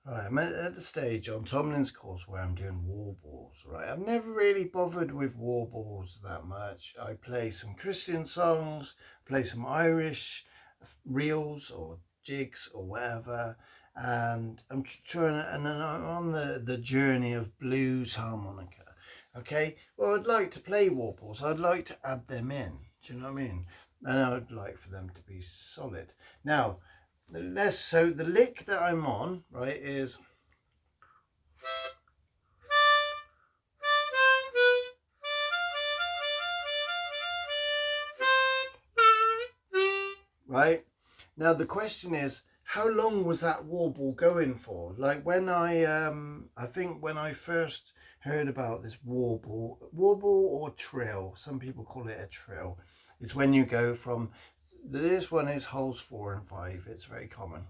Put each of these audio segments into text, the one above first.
Right, I'm at the stage on Tomlin's course where I'm doing warbles, right? I've never really bothered with warbles that much. I play some Christian songs, play some Irish reels or jigs or whatever, and I'm trying to, and then I'm on the journey of blues harmonica. Okay, well, I'd like to play warbles. I'd like to add them in. Do you know what I mean? And I'd like for them to be solid. Now, so the lick that I'm on, right, is right. Now the question is, how long was that warble going for? Like when I think when I first heard about this warble or trill, some people call it a trill, is when you go from, this one is holes 4 and 5, it's very common.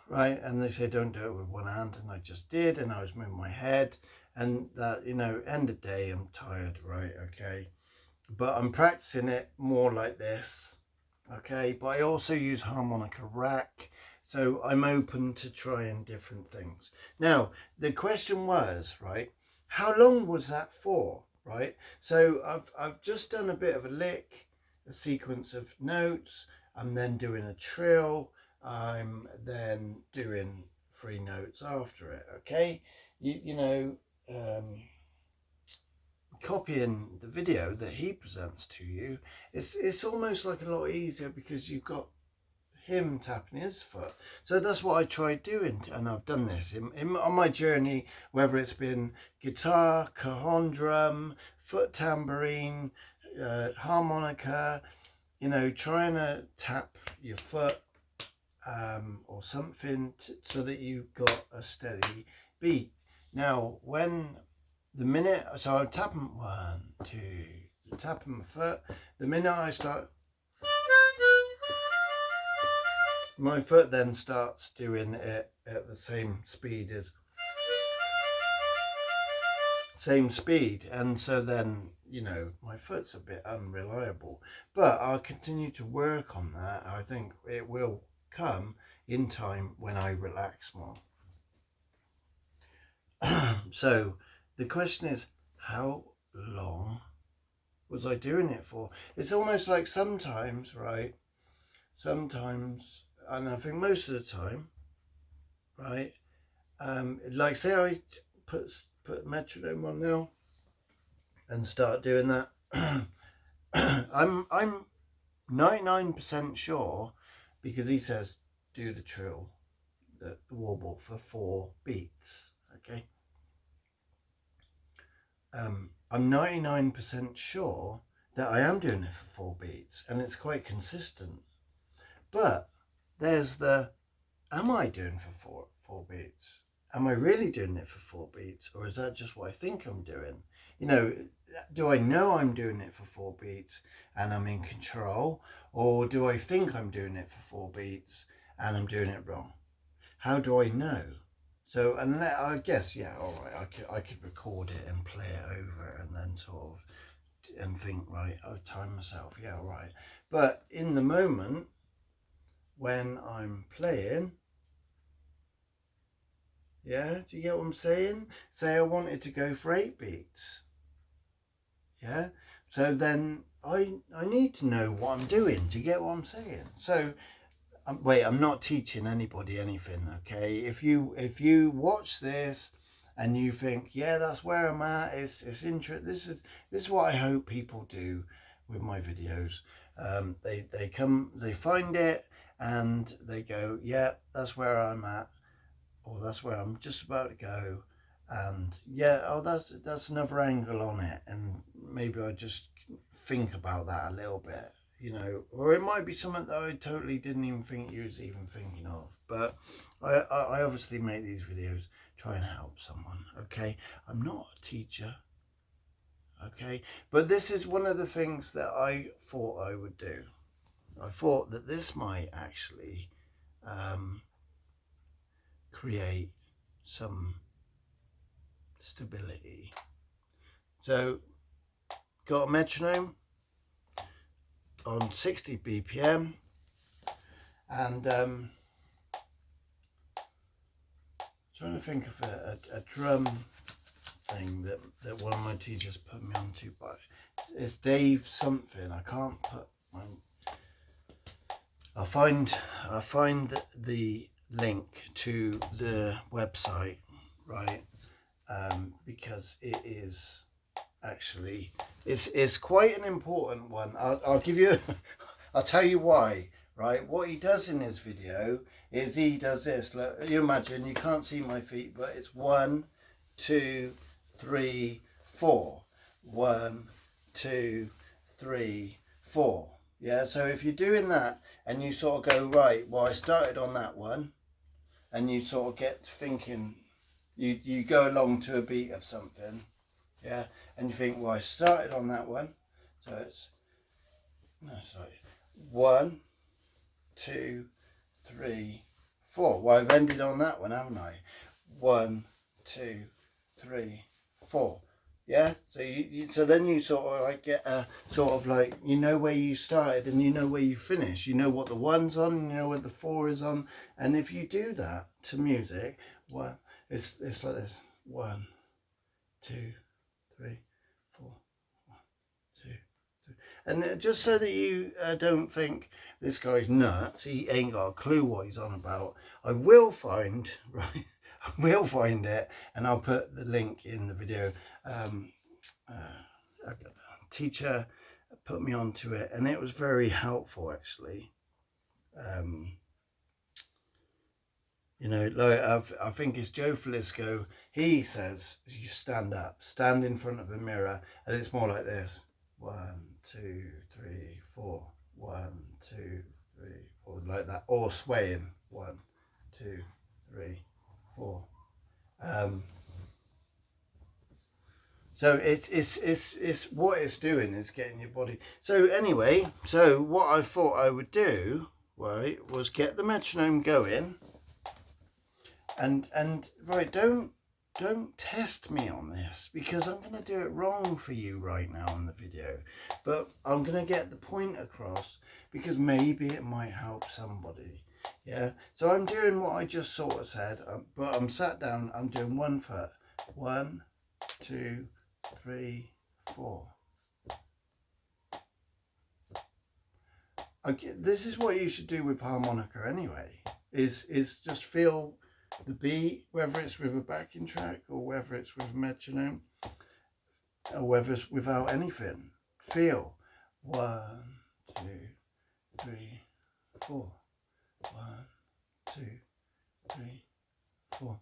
Right, and they say don't do it with one hand, and I just did, and I was moving my head, and that, you know, end of day, I'm tired, right, okay, but I'm practicing it more like this, okay, but I also use harmonica rack, so I'm open to trying different things. Now the question was, right, how long was that for, right? So I've just done a bit of a lick, a sequence of notes. I'm then doing a trill. I'm then doing 3 notes after it. Okay, you know, copying the video that he presents to you, it's almost like a lot easier because you've got him tapping his foot. So that's what I tried doing, and I've done this on my journey, whether it's been guitar, cajon drum, foot tambourine, harmonica, you know, trying to tap your foot or something so that you've got a steady beat. Now when the minute, so I'm tapping 1, 2, tapping my foot, the minute I start, my foot then starts doing it at the same speed, and so then, you know, my foot's a bit unreliable, but I'll continue to work on that. I think it will come in time when I relax more. So the question is, how long was I doing it for? It's almost like sometimes, right, sometimes, and I think most of the time, right, like say I put metronome on now and start doing that. I'm 99% sure, because he says do the trill, the warble for 4 beats. Okay, I'm 99% sure that I am doing it for 4 beats, and it's quite consistent. But there's the, am I doing for four beats? Am I really doing it for 4 beats, or is that just what I think I'm doing? You know, do I know I'm doing it for 4 beats and I'm in control, or do I think I'm doing it for 4 beats and I'm doing it wrong? How do I know? So, and I guess, yeah, all right, I could record it and play it over and then sort of, and think, right, I'll time myself, yeah, all right. But in the moment when I'm playing, yeah, do you get what I'm saying? Say I wanted to go for 8 beats. Yeah, so then I need to know what I'm doing. Do you get what I'm saying? So wait, I'm not teaching anybody anything, okay? If you watch this and you think, yeah, that's where I'm at, it's interesting. This is what I hope people do with my videos. They come, they find it, and they go, yeah, that's where I'm at, or that's where I'm just about to go, and yeah, oh, that's another angle on it, and maybe I just think about that a little bit, you know, or it might be something that I totally didn't even think you was even thinking of. But I obviously make these videos try and help someone, okay? I'm not a teacher, okay? But this is one of the things that I thought I would do. I thought that this might actually create some stability. So got a metronome on 60 BPM, And trying to think of a drum thing that one of my teachers put me onto, but it's Dave something. I can't put my. I'll find the link to the website, right? Because it is actually it's quite an important one. I'll give you. I'll tell you why. Right, what he does in his video is he does this. Look, you imagine, you can't see my feet, but it's 1, 2, 3, 4. 1, 2, 3, 4. Yeah, so if you're doing that and you sort of go, right, well, I started on that one, and you sort of get thinking, you go along to a beat of something, yeah, and you think, well, I started on that one, so it's, no, sorry, 1, 2, 3, 4. Well, I've ended on that one, haven't I? 1, 2, 3, 4. Yeah. So so then you sort of like get a sort of like, you know where you started and you know where you finish. You know what the 1's on, and you know where the 4 is on. And if you do that to music, well, it's like this: 1, 2, 3, 4. 1, 2, 3. And just so that you don't think this guy's nuts, he ain't got a clue what he's on about, I will find, right, I will find it, and I'll put the link in the video. A teacher put me onto it, and it was very helpful, actually. You know, like I think it's Joe Flisco. He says you stand up, stand in front of a mirror, and it's more like this: 1, 2, 3, 4. 1, 2, 3, 4, like that, or swaying. 1, 2, 3, 4. So it's what it's doing is getting your body. So anyway, so what I thought I would do, right, was get the metronome going, and right, don't test me on this, because I'm going to do it wrong for you right now on the video, but I'm going to get the point across, because maybe it might help somebody. Yeah, so I'm doing what I just sort of said, but I'm sat down, I'm doing 1 foot. 1, 2, 3, 4. Okay, this is what you should do with harmonica anyway, is just feel the beat, whether it's with a backing track or whether it's with a metronome or whether it's without anything. Feel 1, 2, 3, 4. 1, 2, 3, 4.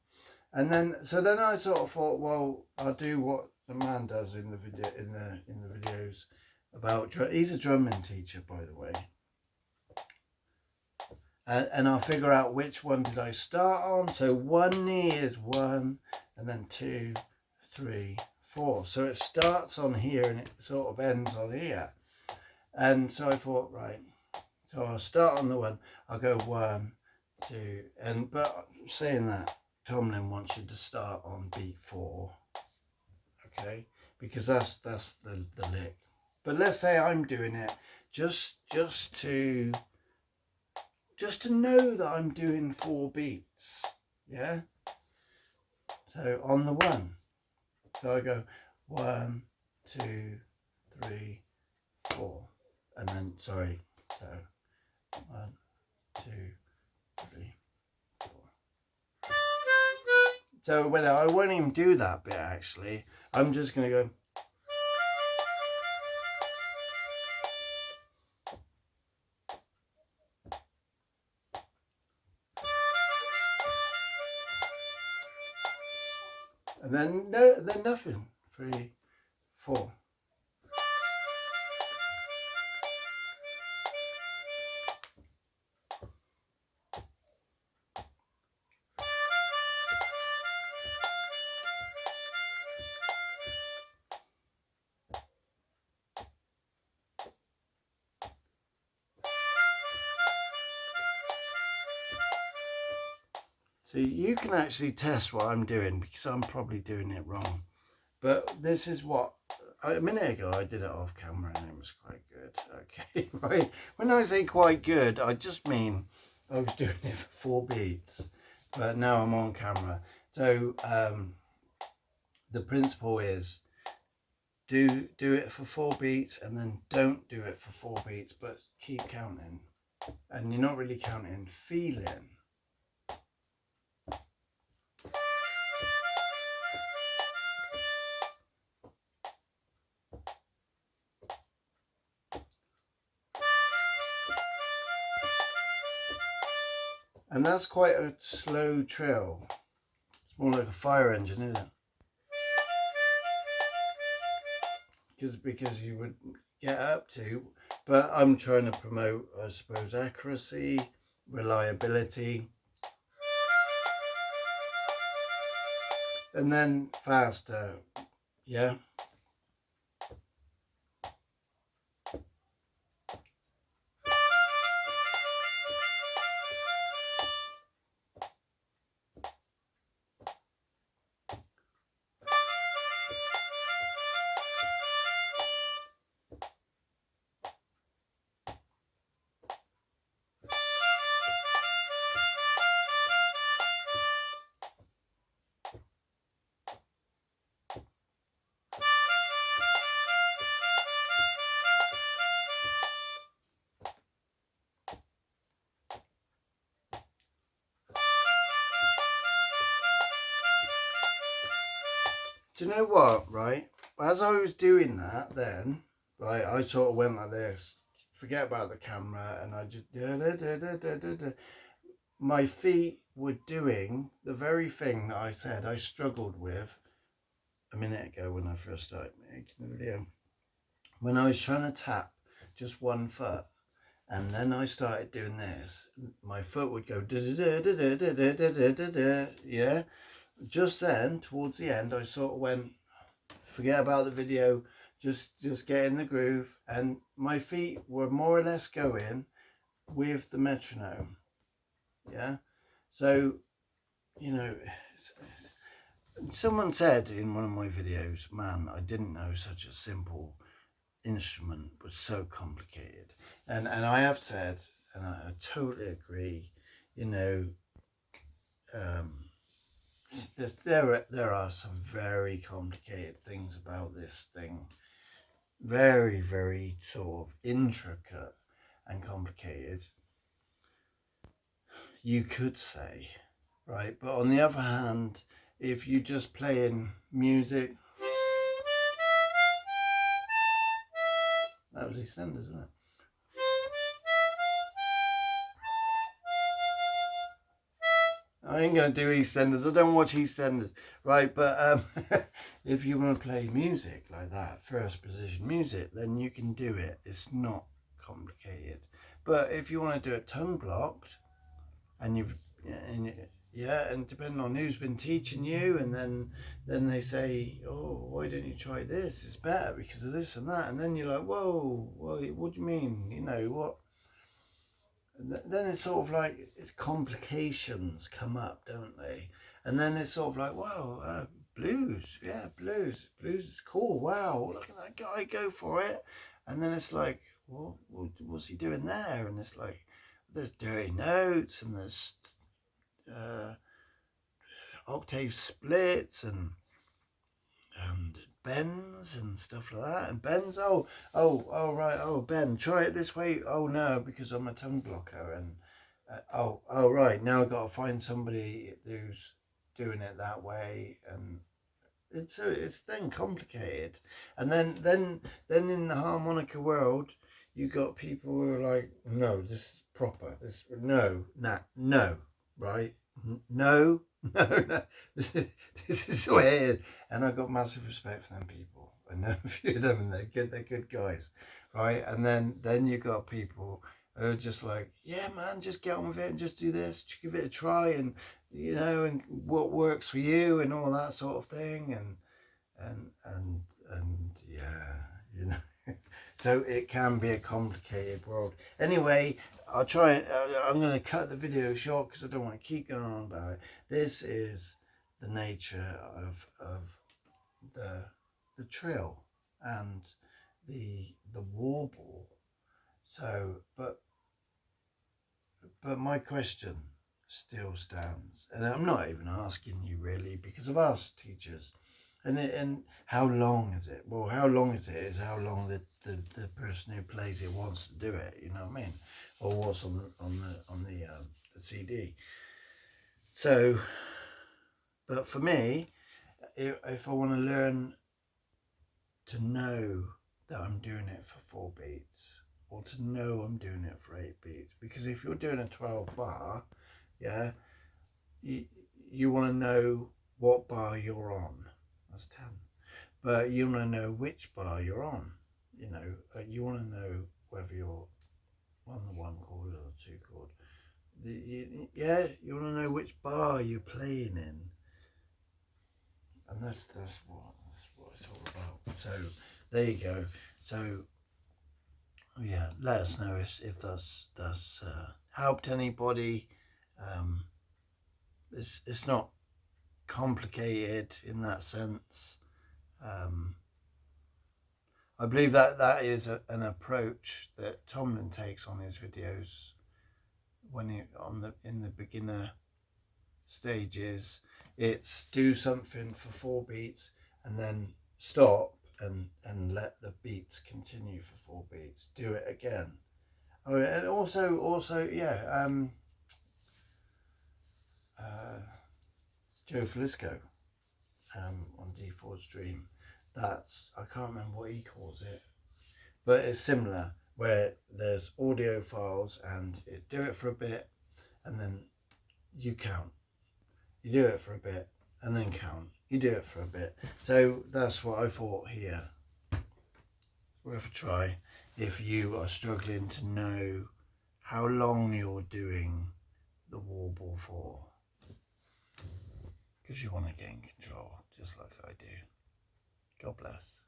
And then, so then I sort of thought, well, I'll do what the man does in the video, in the videos about. He's a drumming teacher, by the way. And I'll figure out which one did I start on. So 1 knee is 1, and then 2, 3, 4. So it starts on here and it sort of ends on here. And so I thought, right, so I'll start on the 1. I'll go 1, 2, and but saying that, Tomlin wants you to start on beat 4, okay, because that's the lick. But let's say I'm doing it just to know that I'm doing 4 beats, yeah. So on the 1, so I go 1, 2, 3, 4, and then sorry, so 1, 2, 3, 4. So when I won't even do that bit, actually. I'm just going to go. And then nothing. 3, 4. So you can actually test what I'm doing, because I'm probably doing it wrong. But this is what, a minute ago I did it off camera and it was quite good. Okay, right. When I say quite good, I just mean I was doing it for 4 beats, but now I'm on camera. So the principle is do it for 4 beats, and then don't do it for 4 beats, but keep counting. And you're not really counting, feeling. And that's quite a slow trill. It's more like a fire engine, isn't it? Because you would get up to, but I'm trying to promote, I suppose, accuracy, reliability, and then faster. Yeah. Do you know what, right? As I was doing that then, right, I sort of went like this. Forget about the camera, and I just... My feet were doing the very thing that I said I struggled with a minute ago when I first started making the video. When I was trying to tap just one foot, and then I started doing this, my foot would go yeah. Just then, towards the end, I sort of went, forget about the video, just get in the groove, and my feet were more or less going with the metronome. Yeah. So, you know, someone said in one of my videos, man, I didn't know such a simple instrument was so complicated. And I have said, and I totally agree, you know, there are some very complicated things about this thing. Very, very sort of intricate and complicated, you could say, right? But on the other hand, if you just playing music, that was EastEnders, wasn't it? I ain't gonna do EastEnders. I don't watch EastEnders, right? But if you want to play music like that, first position music, then you can do it. It's not complicated. But if you want to do it tongue blocked, and and depending on who's been teaching you, and then they say, oh, why don't you try this? It's better because of this and that, and then you're like, whoa, what do you mean? You know what? Then it's sort of like complications come up, don't they? And then it's sort of like, wow, blues, yeah, blues is cool. Wow, look at that guy, go for it. And then it's like, well, what's he doing there? And it's like, there's dirty notes, and there's octave splits, and bends and stuff like that. And bends, right, bend, try it this way. Oh no, because I'm a tongue blocker. And right, now I've got to find somebody who's doing it that way. And it's then complicated. And then in the harmonica world, you got people who are like, no, this is proper. No, right? No, no. This is the way it is. And I've got massive respect for them people. I know a few of them, and they're good guys, right? And then you got people who are just like, yeah, man, just get on with it and just do this, just give it a try, and you know, and what works for you and all that sort of thing, and yeah, you know. So it can be a complicated world. Anyway, I'll try. I'm going to cut the video short because I don't want to keep going on about it. This is the nature of the trill and the warble. So, but but my question still stands, and I'm not even asking you really, because I've asked teachers, and how long is it? Well, how long is it is how long the person who plays it wants to do it. You know what I mean? Or what's on the CD. So, but for me, if I want to learn to know that I'm doing it for 4 beats, or to know I'm doing it for 8 beats, because if you're doing a 12 bar, yeah, you want to know what bar you're on. That's 10. But you want to know which bar you're on. You know, you want to know whether you're on the 1 chord or the 2 chord. You want to know which bar you're playing in, and that's what it's all about. So there you go. So yeah, let us know if that's helped anybody. It's not complicated in that sense. I believe that is an approach that Tomlin takes on his videos when in the beginner stages. It's do something for 4 beats and then stop and let the beats continue for 4 beats. Do it again. Oh, and also yeah, Joe Flisco on D4's Dream. That's, I can't remember what he calls it, but it's similar, where there's audio files and do it for a bit and then you count. You do it for a bit and then count. You do it for a bit. So that's what I thought here. Worth a try if you are struggling to know how long you're doing the warble for, because you want to gain control just like I do. God bless.